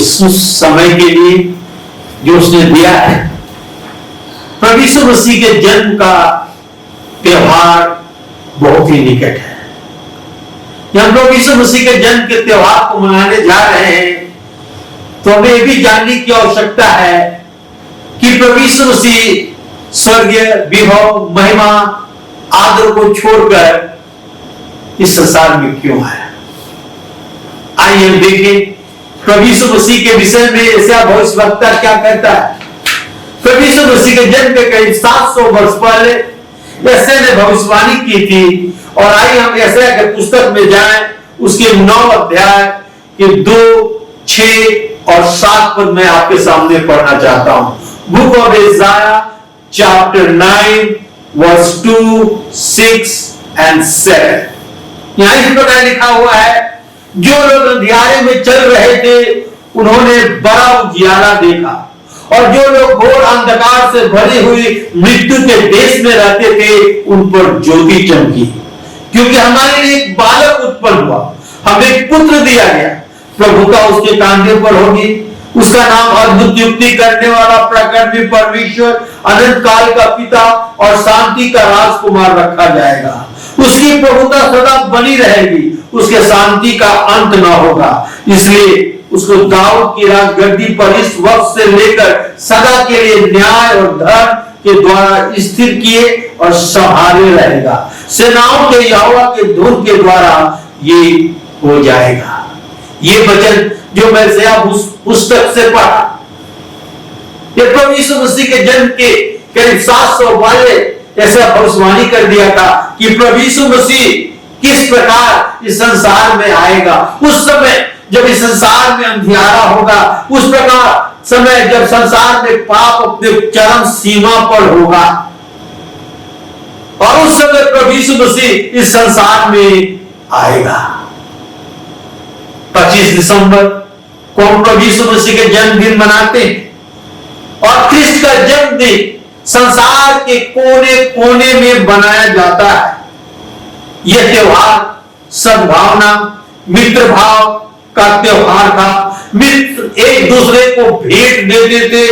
इस समय के लिए जो उसने दिया है। प्रभु यीशु मसीह के जन्म का त्योहार बहुत ही निकट है। हम प्रभु यीशु मसीह के जन्म के त्योहार को मनाने जा रहे हैं, तो हमें यह भी जानने की आवश्यकता है कि प्रभु यीशु मसीह स्वर्गीय विभव, महिमा, आदर को छोड़कर इस संसार में क्यों आया। आइए हम देखें प्रभु यीशु मसीह के विषय में यशायाह भविष्यवक्ता क्या कहता है। प्रभु यीशु मसीह के जन्म के करीब 700 वर्ष पहले यशायाह ने भविष्यवाणी की थी। और आइए हम यशायाह के पुस्तक में जाएं, उसके 9 अध्याय के 2, 6 और 7 पद मैं आपके सामने पढ़ना चाहता हूं। बुक ऑफ यशायाह चैप्टर 9 वर्स 2, 6 and 7। यहां इस प्रकार लिखा हुआ है, जो लोग अंधियारे में चल रहे थे उन्होंने बड़ा उजियारा देखा, और जो लोग घोर अंधकार से भरी हुई मृत्यु के देश में रहते थे उन पर ज्योति चमकी। क्योंकि हमारे लिए एक बालक उत्पन्न हुआ, हमें एक पुत्र दिया गया, प्रभुता उसके कांधे पर होगी। उसका नाम अद्भुत युक्ति करने वाला, प्रकट परमेश्वर, अनंत काल का पिता और शांति का राजकुमार रखा जाएगा। उसकी प्रभुता सदा बनी रहेगी, उसके शांति का अंत न होगा। इसलिए उसको दाऊद की राजगद्दी पर इस वक्त से लेकर सदा के लिए न्याय और धर्म के द्वारा स्थिर किए और संभाले रहेगा। सेनाओं के यहोवा के धुन के द्वारा ये हो जाएगा। ये वचन जो मैं यशायाह पुस्तक से पढ़ा, ये प्रभु यीशु मसीह के जन्म के करीब 700 पहले ऐसा भविष्यवाणी कर दिया था कि प्रभु यीशु मसीह किस प्रकार इस संसार में आएगा। उस समय जब इस संसार में अंधियारा होगा, उस प्रकार समय जब संसार में पाप अपने चरम सीमा पर होगा, और उस समय प्रभु यीशु मसीह इस संसार में आएगा। 25 दिसंबर को हम प्रभु यीशु मसीह के जन्मदिन मनाते हैं, और ख्रिस्त का जन्मदिन संसार के कोने कोने में बनाया जाता है। यह त्योहार सद्भावना, मित्र भाव का त्योहार था। मित्र एक दूसरे को भेंट देते थे।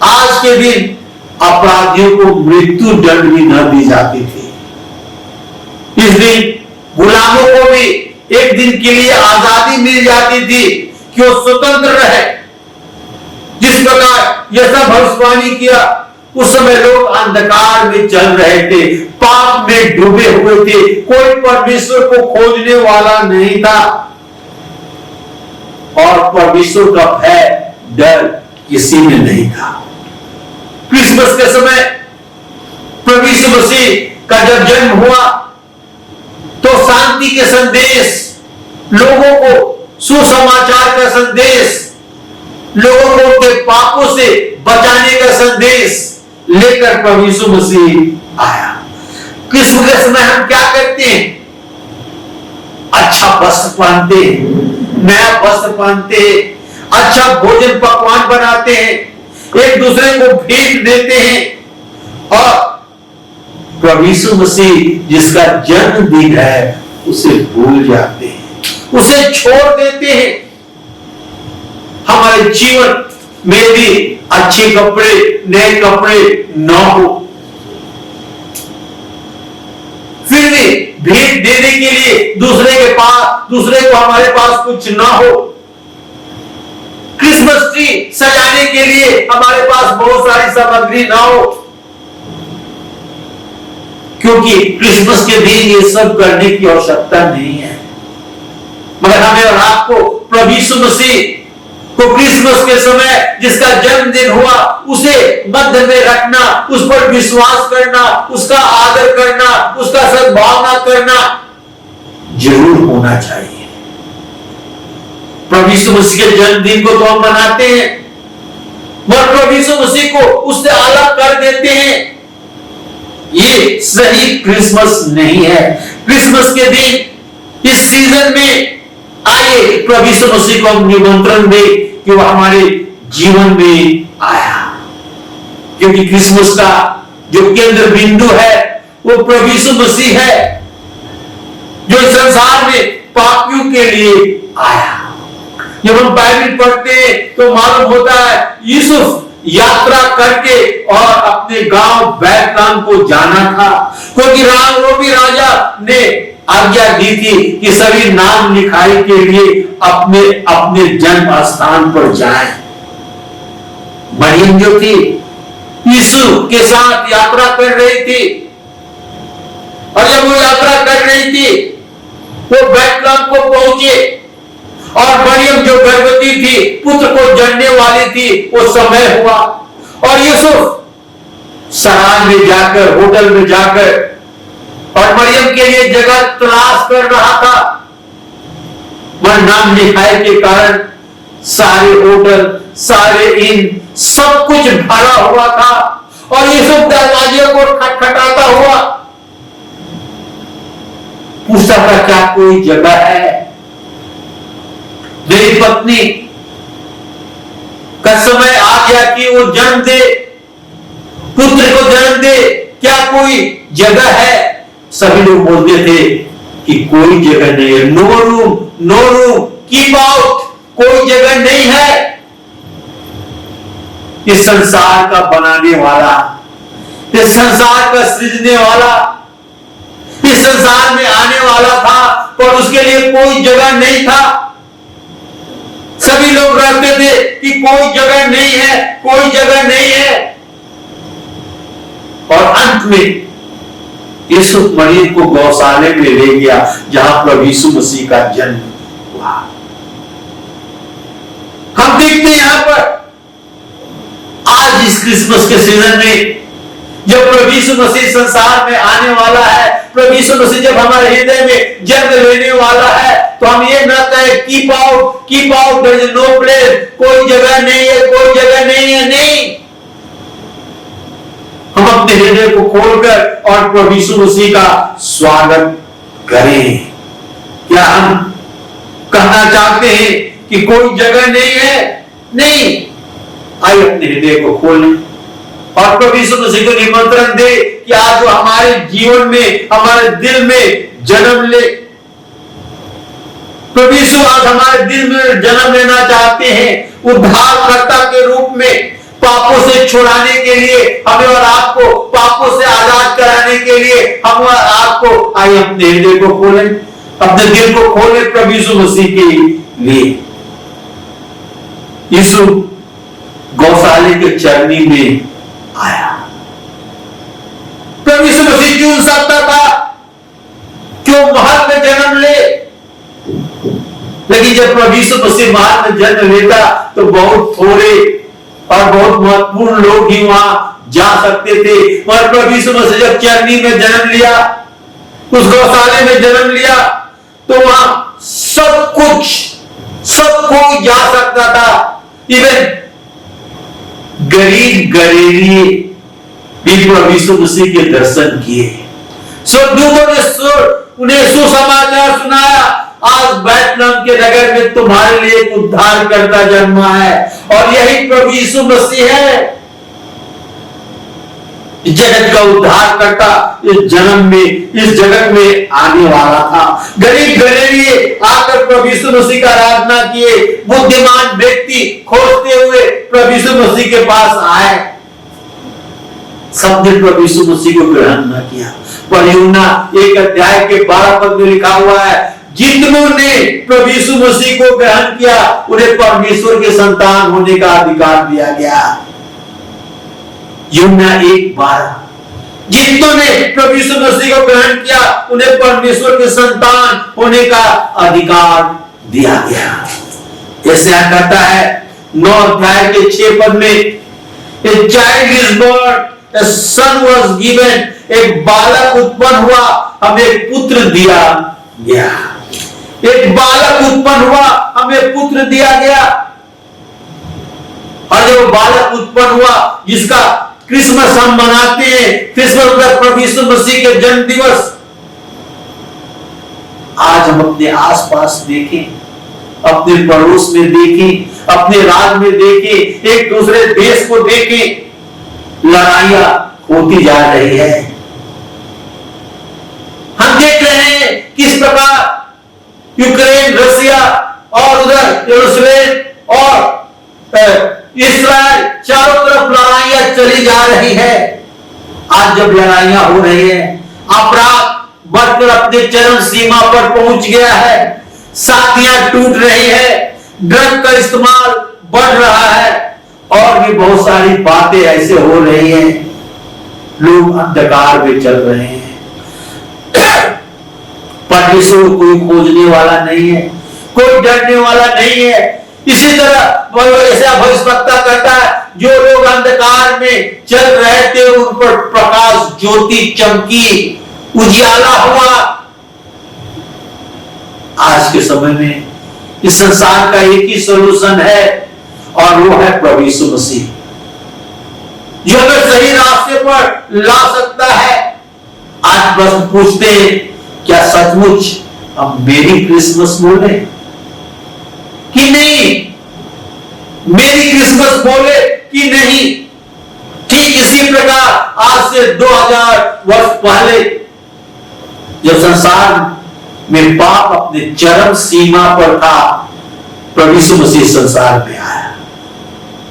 आज के दिन अपराधियों को मृत्यु दंड भी न दी जाती थी। इस दिन गुलामों को भी एक दिन के लिए आजादी मिल जाती थी कि वो स्वतंत्र रहे। जिस प्रकार यह भविष्यवाणी किया, उस समय लोग अंधकार में चल रहे थे, पाप में डूबे हुए थे, कोई परमेश्वर को खोजने वाला नहीं था, और परमेश्वर का भय, डर किसी में नहीं था। क्रिसमस के समय प्रभु यीशु मसीह का जब जन्म हुआ, तो शांति के संदेश, लोगों को सुसमाचार का संदेश, लोगों को उनके पापों से बचाने का संदेश लेकर प्रभु यीशु मसीह आया। क्रिसमस के समय हम क्या करते हैं? अच्छा वस्त्र पहनते हैं, नया वस्त्र पहनते हैं, अच्छा भोजन पकवान बनाते हैं, एक दूसरे को भेंट देते हैं, और प्रभु यीशु मसीह जिसका जन्मदिन है उसे भूल जाते हैं, उसे छोड़ देते हैं। हमारे जीवन में भी अच्छे कपड़े, नए कपड़े न हो, फिर भी भेंट देने के लिए दूसरे को हमारे पास कुछ ना हो, क्रिसमस ट्री सजाने के लिए हमारे पास बहुत सारी सामग्री ना हो, क्योंकि क्रिसमस के दिन ये सब करने की आवश्यकता नहीं है। मगर हमें और आपको प्रभु यीशु मसीह को क्रिसमस के समय जिसका जन्मदिन हुआ उसे मध्य में रखना, उस पर विश्वास करना, उसका आदर करना, उसका सद्भावना करना जरूर होना चाहिए। प्रभु यीशु मसीह के जन्मदिन को तो हम मनाते हैं, मगर प्रभु यीशु मसीह को उससे अलग कर देते हैं। ये सही क्रिसमस नहीं है। क्रिसमस के दिन इस सीजन में आइए प्रभु यीशु मसीह को हम निमंत्रण दें कि वो हमारे जीवन में आया, क्योंकि क्रिसमस का जो केंद्र बिंदु है वो प्रभु यीशु मसीह है, जो इस संसार में पापियों के लिए आया। जब हम बाइबल पढ़ते हैं तो मालूम होता है यूसुफ यात्रा करके और अपने गांव बैतलहम को जाना था, क्योंकि रोमी राजा ने आज्ञा दी थी कि सभी नाम लिखाई के लिए अपने अपने जन्म स्थान पर जाएं। मरियम जो थी यीशु के साथ यात्रा कर रही थी, और जब वो यात्रा कर रही थी वो बैतलहम को पहुंचे, और मरियम जो गर्भवती थी, पुत्र को जन्मने वाली थी, वो समय हुआ, और यूसुफ सराय में जाकर, होटल में जाकर, और मरियम के लिए जगह तलाश कर रहा था। वह नाम लिखाई के कारण सारे होटल, सारे इन सब कुछ भरा हुआ था, और यूसुफ दरवाजे को खटखटाता हुआ पूछता था, क्या कोई जगह है? मेरी पत्नी का समय आ गया कि वो जन्म दे, पुत्र को जन्म दे, क्या कोई जगह है? सभी लोग बोलते थे कि कोई जगह नहीं है, no room, no room, keep out, कोई जगह नहीं है। इस संसार का बनाने वाला, इस संसार का सृजने वाला, इस संसार में आने वाला था, पर उसके लिए कोई जगह नहीं था। सभी लोग रहते थे कि कोई जगह नहीं है, कोई जगह नहीं है। और अंत में यूसुफ मरियम को गौशाले में ले गया, जहां प्रभु यीशु मसीह का जन्म हुआ। हम देखते हैं यहां पर आज इस क्रिसमस के सीजन में जब प्रभु यीशु मसीह संसार में आने वाला है, प्रभु यीशु मसीह जब हमारे हृदय में जन्म लेने वाला है, तो हम ये ना कहें keep out, there is no place, कोई जगह नहीं है, कोई जगह नहीं है। नहीं, हम अपने हृदय को खोलकर और प्रभु यीशु मसीह का स्वागत करें। क्या हम कहना चाहते हैं कि कोई जगह नहीं है? नहीं, आइए अपने हृदय को खोलें और प्रभु यीशु मसीह को निमंत्रण दे कि आज वो हमारे जीवन में, हमारे दिल में जन्म ले। प्रभु यीशु आज हमारे दिल में जन्म लेना चाहते हैं, उद्धारकर्ता के रूप में, पापों से छुड़ाने के लिए, हमें और आपको पापों से आजाद कराने के लिए हम और आपको। आइए अपने हृदय को खोलें, अपने दिल को खोलें प्रभु यीशु मसीह के लिए। यीशु गौशाले के चरनी में आया। प्रभु यीशु मसीह चुन सकता था क्यों महल में जन्म ले, लेकिन जब प्रभु यीशु मसीह महल में जन्म लेता तो बहुत थोड़े और बहुत महत्वपूर्ण लोग ही वहां जा सकते थे। और प्रभु यीशु मसीह जब चरनी में जन्म लिया, उस गौशाले में जन्म लिया, तो वहां सब कोई जा सकता था। इवन गरीब गरीबी भी प्रभु यीशु मसीह के दर्शन किए। स्वर्गदूतों ने उन्हें सुसमाचार सुनाया, आज बैतलहम के नगर में तुम्हारे लिए एक उद्धारकर्ता जन्मा है, और यही प्रभु यीशु मसीह है। जगत का उद्धारकर्ता इस जन्म में, इस जगत में आने वाला था। गरीब गरीबी आकर प्रभु यीशु मसीह का आराधना किए। बुद्धिमान व्यक्ति खोजते हुए प्रभु यीशु मसीह के पास आए। सबने प्रभु यीशु मसीह को ग्रहण न किया। पर यूहन्ना 1 के 12 में लिखा हुआ है, जितनों ने प्रभु यीशु मसीह को ग्रहण किया उन्हें परमेश्वर के संतान होने का अधिकार दिया गया। यूहन्ना 1:12, जितनों ने प्रभु यीशु मसीह को ग्रहण किया उन्हें परमेश्वर के संतान होने का अधिकार दिया गया। ऐसा कहता है 9 में, A child is born, a son was given, एक बालक उत्पन्न हुआ, हमें पुत्र दिया गया। एक बालक उत्पन्न हुआ, हमें पुत्र दिया गया। और जो बालक उत्पन्न हुआ जिसका क्रिसमस हम मनाते हैं, क्रिसमस में प्रभु यीशु मसीह के जन्म दिवस, आज हम अपने आसपास देखें, अपने पड़ोस में देखें, अपने राज्य में देखें, एक दूसरे देश को देखें, लड़ाइयां होती जा रही है। हम देख रहे हैं किस प्रकार यूक्रेन, रसिया और उधर यरूशलेम और इस्राएल, चारों तरफ लड़ाइयां चली जा रही है। आज जब लड़ाइयां हो रही है, अपराध बढ़कर अपने चरम सीमा पर पहुंच गया है, शादियां टूट रही है, ड्रग का इस्तेमाल बढ़ रहा है और भी बहुत सारी बातें ऐसे हो रही हैं। लोग अंधकार में चल रहे हैं, परमेश्वर को कोई खोजने वाला नहीं है, कोई डरने वाला नहीं है। इसी तरह ऐसा भविष्यवक्ता करता है, जो लोग अंधकार में चल रहे थे उन पर प्रकाश ज्योति चमकी, उजियाला हुआ। आज के समय में इस संसार का एक ही सॉल्यूशन है और वो है प्रभु यीशु मसीह, जो हमें सही रास्ते पर ला सकता है। आज प्रश्न पूछते हैं, क्या सचमुच हम मेरी क्रिसमस बोले कि नहीं? मेरी क्रिसमस बोले कि नहीं? ठीक इसी प्रकार आज से 2000 वर्ष पहले जब संसार में पाप अपने चरम सीमा पर था, प्रभु यीशु मसीह संसार में आया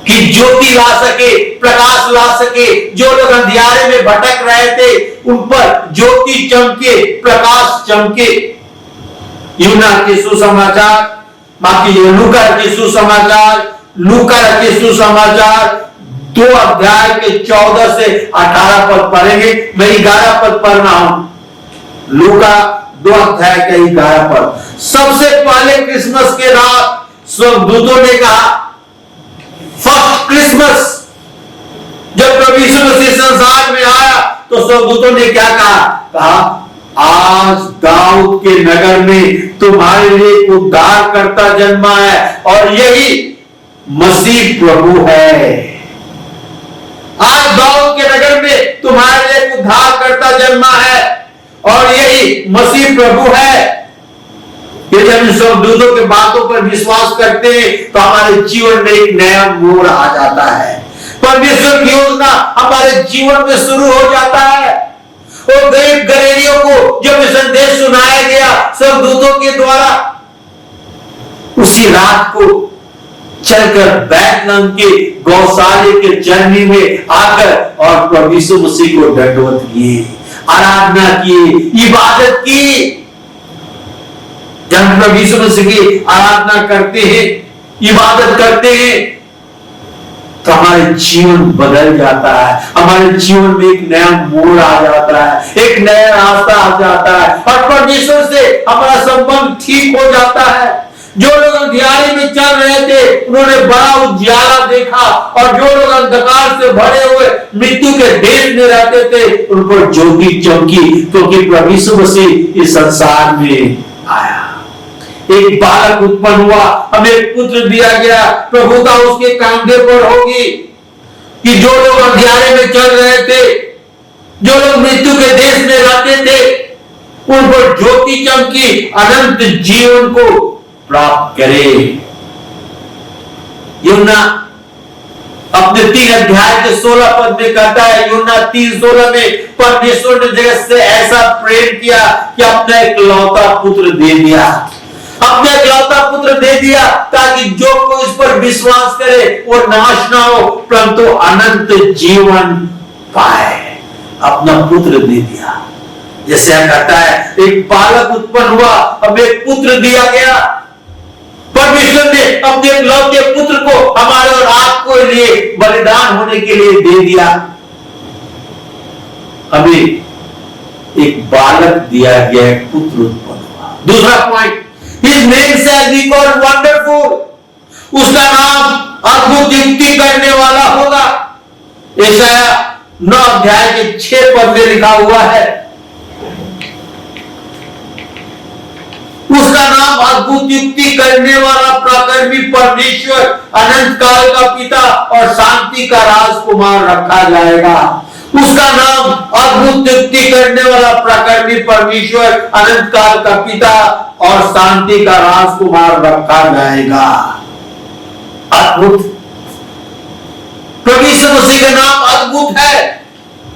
कि ज्योति ला सके, प्रकाश ला सके। जो लोग अंधियारे में भटक रहे थे उन पर ज्योति चमके, प्रकाश चमके। यूहन्ना के सुसमाचार, बाकी लूका के सुसमाचार, लूका के सुसमाचार 2 अध्याय के 14 से 18 पद पढ़ेंगे। मैं 11 पद पढ़ रहा हूं। लूका 2 अध्याय के 11 पद। सबसे पहले क्रिसमस के रात स्वर्गदूतों ने कहा, फर्स्ट क्रिसमस, जब प्रभु यीशु मसीह संसार में आया तो स्वर्गदूतों ने क्या कहा? आज दाऊद के नगर में तुम्हारे लिए उद्धारकर्ता जन्मा है और यही मसीह प्रभु है। आज दाऊद के नगर में तुम्हारे लिए उद्धारकर्ता जन्मा है और यही मसीह प्रभु है। यदि हम स्वर्गदूतों के बातों पर विश्वास करते हैं तो हमारे जीवन में एक नया मोड़ आ जाता है। परमेश्वर की योजना हमारे जीवन में शुरू हो जाता है। और गरीब गरीबियों को जब संदेश सुनाया गया स्वर्गदूतों के द्वारा, उसी रात को चलकर बैतलहम के गौशाले के चरनी में आकर और प्रभु यीशु मसीह को दंडवत किए, आराधना की, इबादत की। जब प्रभु यीशु मसीह की आराधना करते हैं, इबादत करते हैं, तो हमारे जीवन बदल जाता है, हमारे जीवन में एक नया मोड़ आ जाता है, एक नया रास्ता आ जाता है और परमेश्वर से हमारा संबंध ठीक हो जाता है। जो लोग अंधियारे में चल रहे थे उन्होंने बड़ा उजियारा देखा और जो लोग अंधकार से भरे हुए मृत्यु के देश में रहते थे उन पर ज्योति चमकी, क्योंकि प्रभु यीशु मसीह इस संसार में आया। एक बालक उत्पन्न हुआ, हमें एक पुत्र दिया गया, प्रभुता उसके कंधे पर होगी। कि जो लोग अंधियारे में चल रहे थे, जो लोग मृत्यु के देश में रहते थे, उन पर ज्योति चमकी, अनंत जीवन को प्राप्त करे। यूहन्ना अपने 3 अध्याय के 16 पद में कहता है, यूहन्ना 3:16 में, परमेश्वर ने जगत से ऐसा प्रेम किया कि अपना इकलौता पुत्र दे दिया, अपने इकलौता पुत्र दे दिया, ताकि जो कोई इस पर विश्वास करे वो नाश ना हो परंतु अनंत जीवन पाए। अपना पुत्र दे दिया। जैसे कहता है, एक बालक उत्पन्न हुआ, अब एक पुत्र दिया गया। परमेश्वर ने अपने इकलौते पुत्र को हमारे और आपको लिए बलिदान होने के लिए दे दिया। अभी एक बालक दिया गया, एक पुत्र उत्पन्न हुआ। दूसरा point, His name shall be called wonderful, उसका नाम अद्भुत युक्ति करने वाला होगा। यशायाह 9 अध्याय के 6 पद में लिखा हुआ है, उसका नाम अद्भुत युक्ति करने वाला, पराक्रमी परमेश्वर, अनंत काल का पिता और शांति का राजकुमार रखा जाएगा। उसका नाम अद्भुत युक्ति करने वाला, पराक्रमी परमेश्वर, अनंत काल का पिता और शांति का राजकुमार रखा जाएगा। अद्भुत, प्रभु यीशु मसीह का नाम अद्भुत है,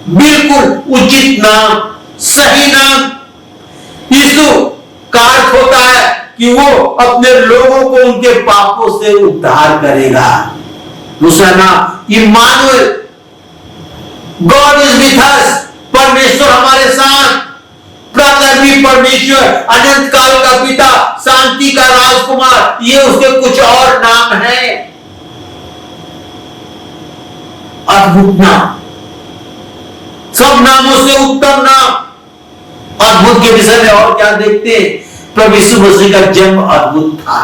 बिल्कुल उचित नाम, सही नाम। यीशु का अर्थ होता है कि वो अपने लोगों को उनके पापों से उद्धार करेगा। दूसरा नाम Immanuel, God is with us, परमेश्वर हमारे साथ, प्रकर्मी परमेश्वर, अनंत काल का पिता, शांति का राजकुमार, ये उसके कुछ और नाम हैं। अद्भुत नाम, सब नामों से उत्तम नाम। अद्भुत के विषय में और क्या देखते हैं? प्रभु यीशु मसीह का जन्म अद्भुत था,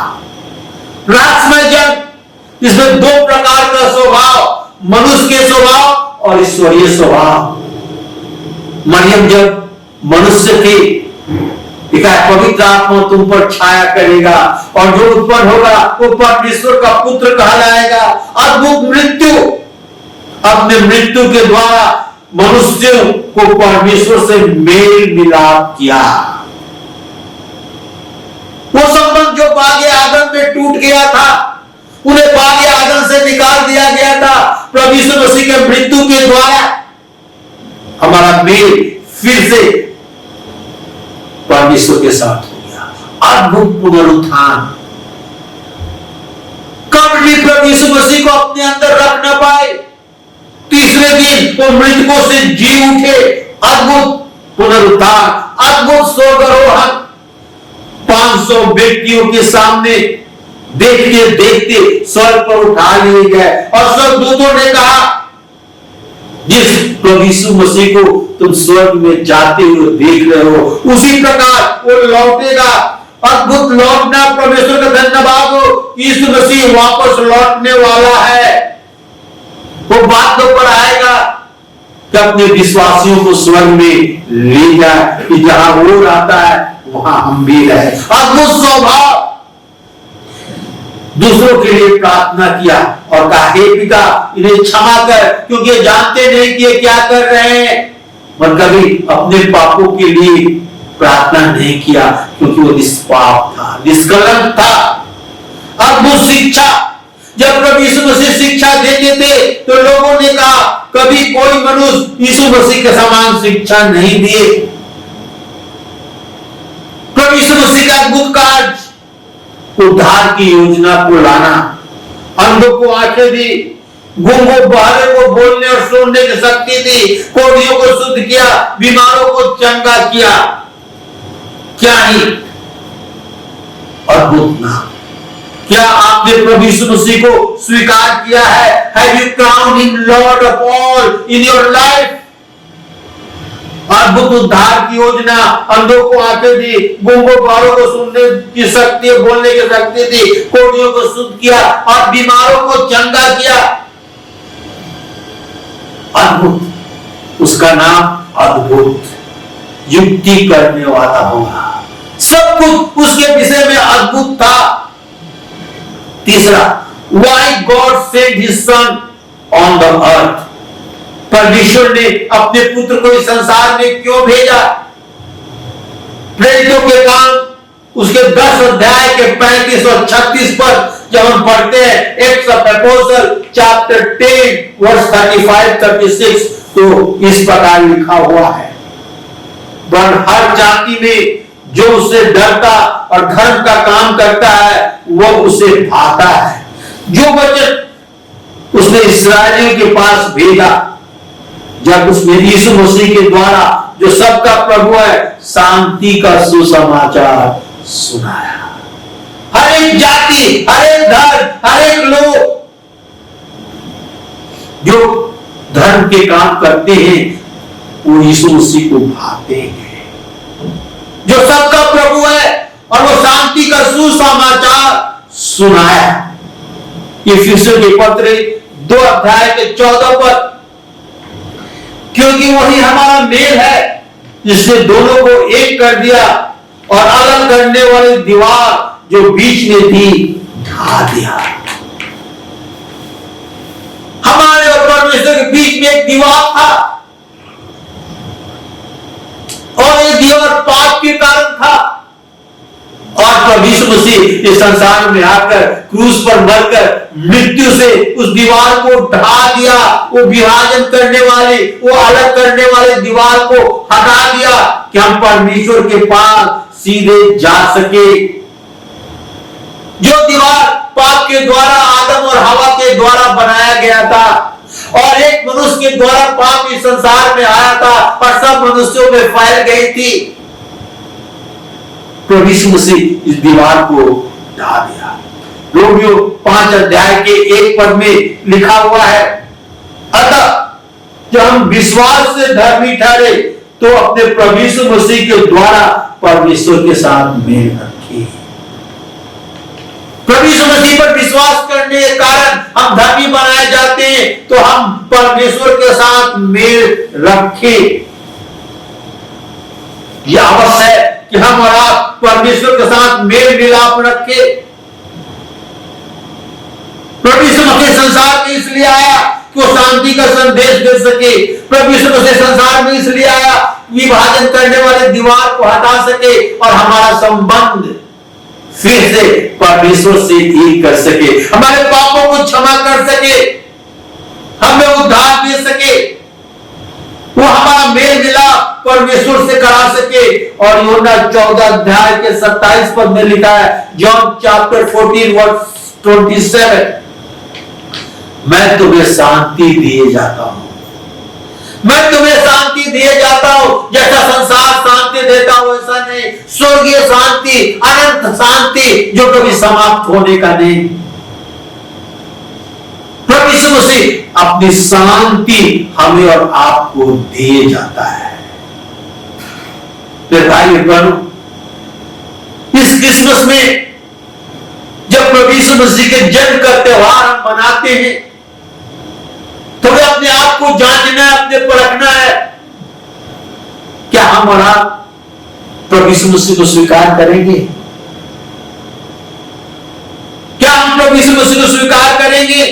रहस्यमय जन्म। इसमें दो प्रकार का स्वभाव, मनुष्य के स्वभाव और ईश्वरीय स्वभाव। मरियम जब मनुष्य थी, लिखा है पवित्र आत्मा तुम पर छाया करेगा और जो उत्पन्न होगा वो परमेश्वर का पुत्र कहलाएगा। अद्भुत मृत्यु, अपने मृत्यु के द्वारा मनुष्यों को परमेश्वर से मेल मिलाप किया। वो संबंध जो बागे आदम में टूट गया था, उन्हें बागे आदम से निकाल दिया गया था। प्रभु यीशु मसीह के मृत्यु के द्वारा हमारा मेल फिर से परमेश्वर के साथ हो गया। अद्भुत पुनरुत्थान। कब भी प्रभु यीशु मसीह को अपने अंदर रख न पाए, तीसरे दिन वो मृतकों से जी उठे। अद्भुत पुनरुत्थान, अद्भुत स्वर्गारोहण। 500 व्यक्तियों के सामने देखते देखते स्वर्ग पर उठा लिए गए और स्वर्गदूतों ने कहा, जिस प्रभु यीशु मसीह को तुम स्वर्ग में जाते हुए देख रहे हो, उसी प्रकार वो लौटेगा। अद्भुत लौटना, परमेश्वर का धन्यवाद हो, यीशु मसीह वापस लौटने वाला है। वो बात तो पर आएगा कि अपने विश्वासियों को स्वर्ग में ले जाए, कि जहां वो रहता है वहां हम भी रहे। अद्भुत स्वभाव। दूसरों के लिए प्रार्थना किया और कहा, हे पिता इन्हें क्षमा कर, क्योंकि ये जानते नहीं कि ये क्या कर रहे हैं। और कभी अपने पापों के लिए प्रार्थना नहीं किया, क्योंकि वो निष्पाप था, निष्कलंक था। अद्भुत शिक्षा। जब प्रभु यीशु मसीह शिक्षा देते थे तो लोगों ने कहा, कभी कोई मनुष्य यीशु मसीह के समान शिक्षा नहीं दिए। प्रभु यीशु मसीह का अद्भुत कार्य, उद्धार की योजना को लाना, अंधों को आंखें दी, गूंगों बहरे को बोलने और सुनने की शक्ति दी, कोढ़ियों को शुद्ध किया, बीमारों को चंगा किया। क्या ही अद्भुत नाम। क्या आपने प्रभु यीशु मसीह को स्वीकार किया है? Have you crowned him Lord of all in your life? अद्भुत उद्धार की योजना, अंधों को आंखें दी, गूंगों बहरों को सुनने की शक्ति, बोलने की शक्ति दी, कोढ़ियों को शुद्ध किया और बीमारों को चंगा किया। अद्भुत, उसका नाम अद्भुत, युक्ति करने वाला होगा। सब कुछ उसके विषय में अद्भुत था। तीसरा, why God sent his son on the earth? परमेश्वर ने अपने पुत्र को इस संसार में क्यों भेजा? प्रेरितों के काम उसके 10 अध्याय के 35 और 36 पर जब हम पढ़ते हैं, Acts of Apostle chapter 10 verse 35-36, तो इस प्रकार लिखा हुआ है, पर हर जाति में जो उससे डरता और धर्म का काम करता है वह उसे भाता है। जो वचन उसने इस्राएलियों के पास भेजा, जब उसने यीशु मसीह के द्वारा जो सबका प्रभु है, शांति का सुसमाचार सुनाया। हर एक जाति, हर एक धर्म, हर एक लोग जो धर्म के काम करते हैं वो यीशु मसीह को भाते हैं। जो सबका प्रभु है और वो शांति का सुसमाचार सुनाया। इफिसियों के पत्र 2 अध्याय के 14 पर, क्योंकि वही हमारा मेल है जिसने दोनों को एक कर दिया और अलग करने वाली दीवार जो बीच में थी ढा दिया। हमारे और परमेश्वर के बीच में एक दीवार था और ये दीवार पाप के कारण था। और प्रभु यीशु मसीह इस संसार में आकर क्रूस पर मरकर मृत्यु से उस दीवार को ढा दिया। वो विभाजन करने वाली, वो अलग करने वाली दीवार को हटा दिया कि हम परमेश्वर के पास सीधे जा सके। जो दीवार पाप के द्वारा आदम और हवा के द्वारा बनाया गया था, और एक मनुष्य के द्वारा पाप इस संसार में आया था और सब मनुष्यों में फैल गई थी। प्रभु यीशु मसीह इस दीवार को ढा दिया। रोमियो 5 अध्याय के 1 पद में लिखा हुआ है, अतः जब हम विश्वास से धर्मी ठहरे तो अपने प्रभु यीशु मसीह के द्वारा परमेश्वर के साथ मेल रखिए। प्रभु यीशु मसीह पर विश्वास करने के कारण हम धर्मी बनाए जाते हैं, तो हम परमेश्वर के साथ मेल रखें। यह आवश्यक है कि हम और आप परमेश्वर के साथ मेल मिलाप रखें। प्रभु यीशु मसीह संसार में इसलिए आया कि वो शांति का संदेश दे सके। प्रभु यीशु मसीह संसार में इसलिए आया विभाजन करने वाले दीवार को हटा सके और हमारा संबंध फिर से परमेश्वर से एक कर सके, हमारे पापों को क्षमा कर सके, हमें उद्धार दे सके, वो हमारा मेल मिलाप परमेश्वर से करा सके। और यूहन्ना 14 अध्याय के 27 पद में लिखा है, जॉन चैप्टर 14 वर्स 27, मैं तुम्हें शांति दिए जाता हूं, मैं तुम्हें शांति दिए जाता हूं, जैसा संसार शांति देता हो वैसा नहीं। स्वर्गीय शांति, अनंत शांति जो कभी समाप्त होने का नहीं। प्रभु यीशु मसीह अपनी शांति हमें और आपको दिए जाता है। फिर भाई बहनों, इस क्रिसमस में जब प्रभु यीशु मसीह के जन्म का त्योहार हम मनाते हैं, तो हमें अपने आप को जांचना है, अपने परखना है, क्या हम और आप प्रभु यीशु मसीह को स्वीकार करेंगे? क्या हम प्रभु यीशु मसीह को स्वीकार करेंगे?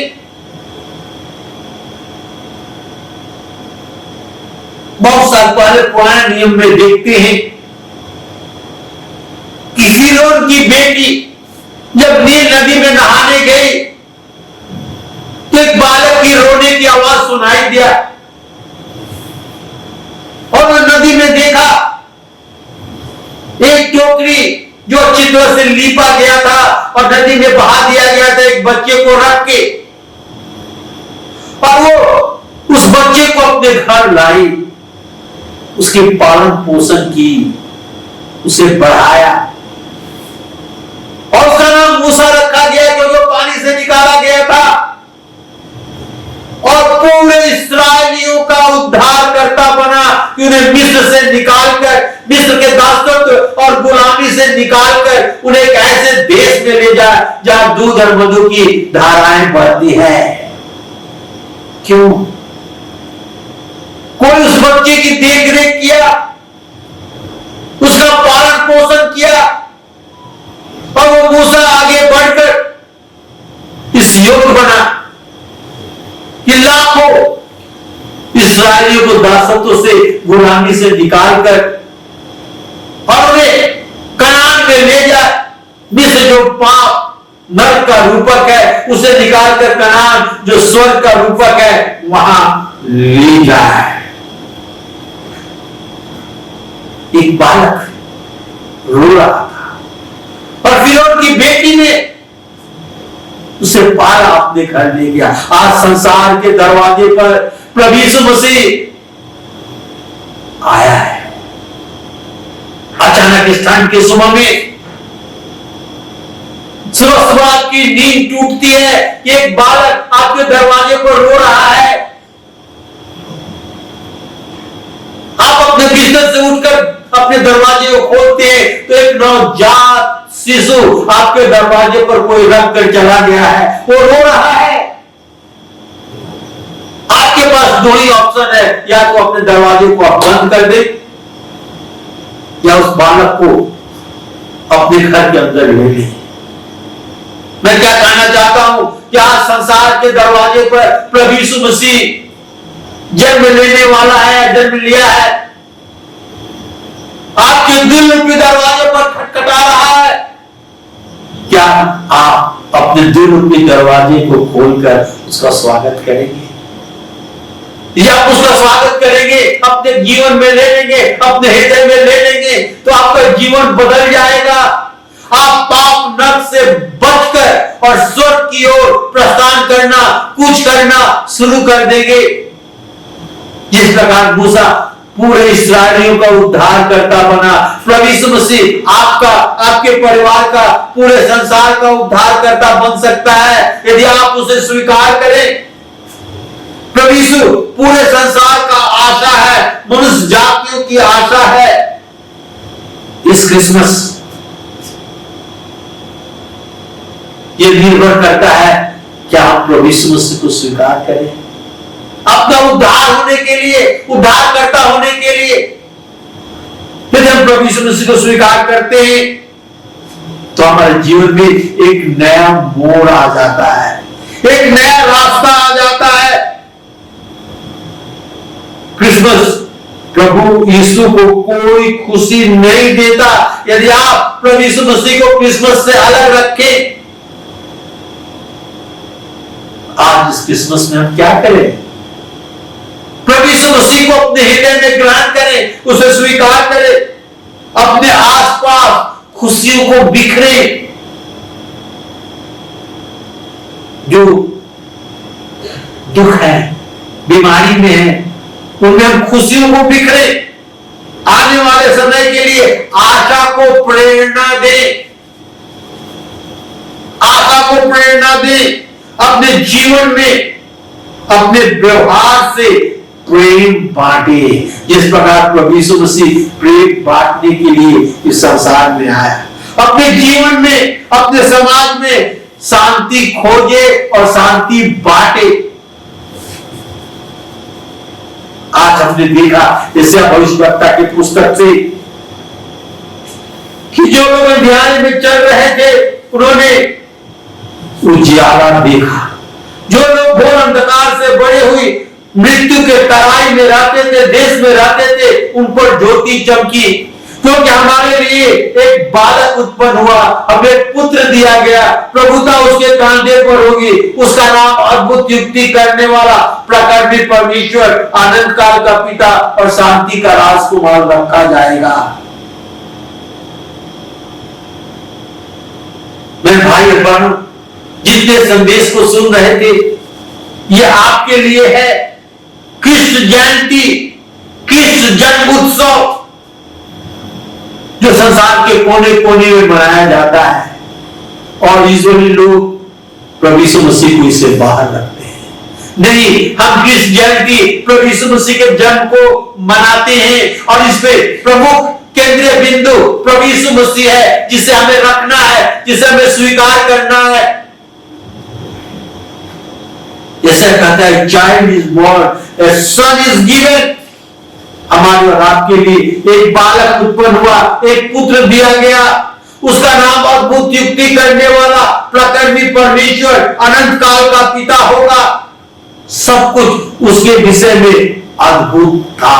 बहुत साल पहले पुराने नियम में देखते हैं कि फिरौन की बेटी जब नील नदी में नहाने गई तो एक बालक की रोने की आवाज सुनाई दिया, और वो नदी में देखा एक टोकरी जो अच्छी तरह से लीपा गया था और नदी में बहा दिया गया था एक बच्चे को रख के, और वो उस बच्चे को अपने घर लाई, उसके पालन पोषण की, उसे बढ़ाया, और उसका नाम मूसा रखा गया क्योंकि वो पानी से निकाला गया था, और पूरे इस्राएलियों का उद्धार करता बना कि उन्हें मिस्र से निकालकर, मिस्र के दासत्व और गुलामी से निकालकर उन्हें एक ऐसे देश में ले जाए जहां दूध और मधु की धाराएं बहती है। क्यों? कोई उस बच्चे की देखरेख किया, उसका पालन पोषण किया, और वो मूसा आगे बढ़कर इस योग्य बना कि लाखों इस्राएलियों को दासत्व से, गुलामी से निकालकर और उन्हें कनान में ले जाए। मिस्र जो पाप नरक का रूपक है उसे निकालकर कनान जो स्वर्ग का रूपक है वहां ले जाए। एक बालक रो रहा था और फिरौन की बेटी ने उसे पाला, अपने घर ले गया। आज संसार के दरवाजे पर प्रभु यीशु मसीह आया है। अचानक इस ठंड के सुबह में सुबह आपकी नींद टूटती है, एक बालक आपके दरवाजे पर रो रहा है। आप अपने बिस्तर से उठकर अपने दरवाजे को खोलते हैं तो एक नवजात शिशु आपके दरवाजे पर कोई रख कर चला गया है, वो रो रहा है। आपके पास दो ही ऑप्शन है, या तो अपने दरवाजे को आप बंद कर दे या उस बालक को अपने घर के अंदर ले ले। मैं क्या कहना चाहता हूं कि आज संसार के दरवाजे पर प्रभु यीशु मसीह जन्म लेने वाला है, जन्म लिया है। आपके दिल रूपी दरवाजे पर खटखटा रहा है। क्या आप अपने दिल रूपी दरवाजे को खोलकर उसका स्वागत करेंगे, या आप उसका स्वागत करेंगे, अपने जीवन में ले लेंगे, अपने हृदय में ले लेंगे, तो आपका जीवन बदल जाएगा। आप पाप नरक से बच पहुंचकर और स्वर्ग की ओर प्रस्थान करना, कूच करना शुरू कर देंगे। जिस प्रकार मूसा पूरे इस्राएलियों का उद्धार करता बना, प्रभु यीशु मसीह आपका, आपके परिवार का, पूरे संसार का उद्धार करता बन सकता है यदि आप उसे स्वीकार करें। प्रभु यीशु पूरे संसार का आशा है, मनुष्य जातियों की आशा है। इस क्रिसमस ये निर्भर करता है कि आप प्रभु यीशु मसीह को स्वीकार करें अपना उद्धार होने के लिए, उद्धारकर्ता होने के लिए। यदि हम प्रभु यीशु मसीह को स्वीकार करते हैं तो हमारे जीवन में एक नया मोड़ आ जाता है, एक नया रास्ता आ जाता है। क्रिसमस प्रभु यीशु को कोई खुशी नहीं देता यदि आप प्रभु यीशु मसीह को क्रिसमस से अलग रखें। आज इस क्रिसमस में हम क्या करें? प्रभु यीशु मसीह को अपने हृदय में ग्रहण करें, उसे स्वीकार करें, अपने आसपास खुशियों को बिखरे। जो दुख है, बीमारी में है, उनमें हम खुशियों को बिखरे। आने वाले समय के लिए आशा को प्रेरणा दे, आशा को प्रेरणा दे। अपने जीवन में, अपने व्यवहार से प्रेम बांटे, जिस प्रकार प्रभु यीशु मसीह प्रेम बांटने के लिए इस संसार में आया। अपने जीवन में, अपने समाज में शांति खोजे और शांति बांटे। आज हमने देखा यशायाह भविष्यवक्ता की पुस्तक से कि जो लोग अंधियारे में चल रहे थे उन्होंने उजियारा देखा। जो लोग घोर अंधकार से बड़े हुई मृत्यु के तराई में रहते थे, देश में रहते थे, उन पर ज्योति चमकी, क्योंकि हमारे लिए एक बालक उत्पन्न हुआ, हमें एक पुत्र दिया गया, प्रभुता उसके कांधे पर होगी, उसका नाम अद्भुत युक्ति करने वाला, प्रकट परमेश्वर, अनंत काल का पिता और शांति का राजकुमार रखा जाएगा। मैं भाई बहनों, जितने संदेश को सुन रहे थे, ये आपके लिए है। कृष्ण जयंती, कृष्ण जन्म उत्सव जो संसार के कोने कोने में मनाया जाता है, और ईश्वरी लोग प्रभु यीशु मसीह को इससे बाहर रखते हैं। नहीं, हम कृष्ण जयंती प्रभु यीशु मसीह के जन्म को मनाते हैं और इसमें प्रमुख केंद्रीय बिंदु प्रभु यीशु मसीह है, जिसे हमें रखना है, जिसे हमें स्वीकार करना है। जैसे कहता है, child is born, a son is given, हमारे और आपके लिए एक बालक उत्पन्न हुआ, एक पुत्र दिया गया, उसका नाम अद्भुत युक्ति करने वाला, प्रकट परमेश्वर, अनंत काल का पिता होगा। सब कुछ उसके विषय में अद्भुत था।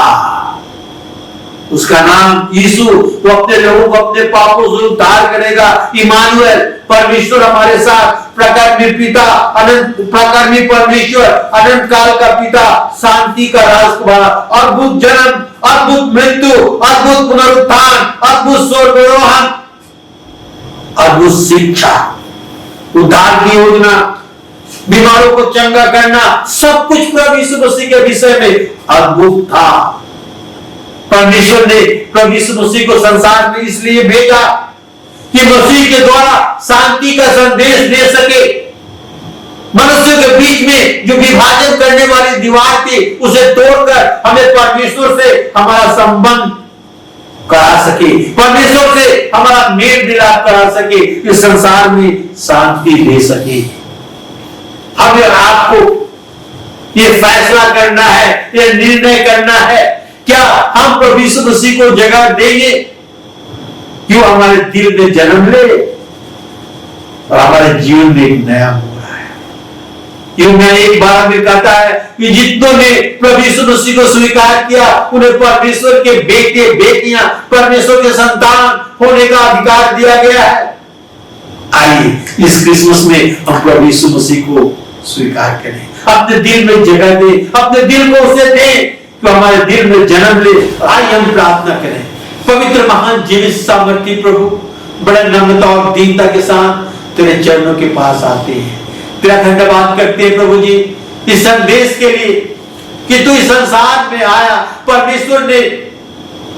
उसका नाम यीशु, वो अपने लोगों को अपने पापों से उद्धार करेगा। इमानुएल, परमेश्वर हमारे साथ, प्रकट पिता, अनंत प्रकट परमेश्वर, अनंत काल का पिता, शांति का राजकुमार, अद्भुत जन्म, अद्भुत मृत्यु, अद्भुत पुनरुत्थान, अद्भुत स्वर्गारोहण, अद्भुत शिक्षा, उद्धार की योजना, बीमारों को चंगा करना, सब कुछ प्रभु यीशु मसीह के विषय में अद्भुत था। परमेश्वर ने प्रभु यीशु मसीह को संसार में इसलिए भेजा कि मसीह के द्वारा शांति का संदेश दे सके। मनुष्य के बीच में जो विभाजन करने वाली दीवार थी, उसे तोड़कर हमें परमेश्वर से हमारा संबंध करा सके, परमेश्वर से हमारा मेल मिलाप करा सके, इस संसार में शांति दे सके। हमें आपको ये फैसला करना है, ये निर्णय करना है, क्या हम प्रभु यीशु मसीह को जगह देंगे क्यों हमारे दिल में जन्म ले और हमारे जीवन में एक नया हो रहा है। क्यों मैं एक बार में कहता है कि जितनों ने प्रभु यीशु मसीह को स्वीकार किया, उन्हें परमेश्वर के बेटे बेटियां, परमेश्वर के संतान होने का अधिकार दिया गया है। आइए इस क्रिसमस में हम प्रभु यीशु मसीह को स्वीकार करें, अपने दिल में जगह दें, अपने दिल को उसे दें तो हमारे दिल में जन्म ले। आइए हम प्रार्थना करें। पवित्र महान जीवित सामर्थी प्रभु, बड़े नम्रता और दीनता के साथ तेरे चरणों के पास आते हैं, तेरा धन्यवाद करते हैं प्रभु जी इस संदेश के लिए कि तू इस संसार में आया। परमेश्वर ने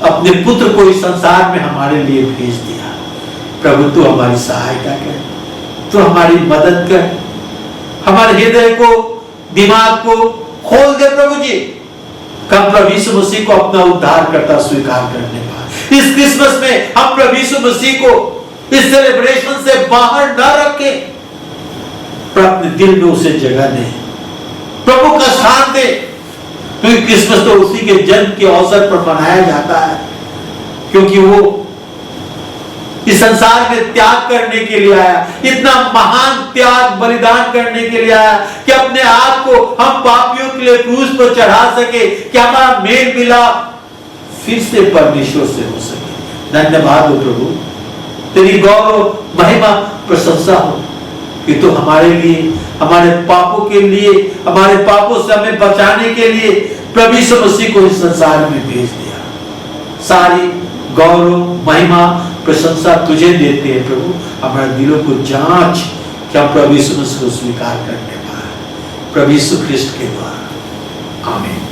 अपने पुत्र को इस संसार में हमारे लिए भेज दिया। प्रभु तू हमारी सहायता कर, तू हमारी मदद कर, हमारे हृदय को, दिमाग को खोल दे प्रभु जी। कम प्रभु यीशु मसीह को अपना उद्धार करता स्वीकार करने पाए। इस क्रिसमस में हम प्रभु यीशु मसीह को इस सेलिब्रेशन से बाहर न रखें, पर अपने दिल में उसे जगह दे, प्रभु का स्थान दे। क्योंकि क्रिसमस तो उसी के जन्म के अवसर पर मनाया जाता है, क्योंकि वो इस संसार में त्याग करने के लिए आया, इतना महान त्याग बलिदान करने के लिए आया कि अपने आप को हम पापियों के लिए क्रूस पर चढ़ा सके, कि हमारा मेल मिलाप फिर से परमेश्वर से हो सके। धन्यवाद हो प्रभु, तेरी गौरव महिमा प्रशंसा हो कि तू हमारे लिए, हमारे पापों के लिए, हमारे पापों से हमें बचाने के लिए प्रभु यीशु मसीह को इस संसार में भेज दिया। सारी गौरव महिमा प्रशंसा तुझे देते हैं प्रभु। हमारे दिलों को जांच कि हम प्रभु यीशु मसीह को स्वीकार करने पाए, प्रभु यीशु ख्रिस्ट के द्वारा। आमीन।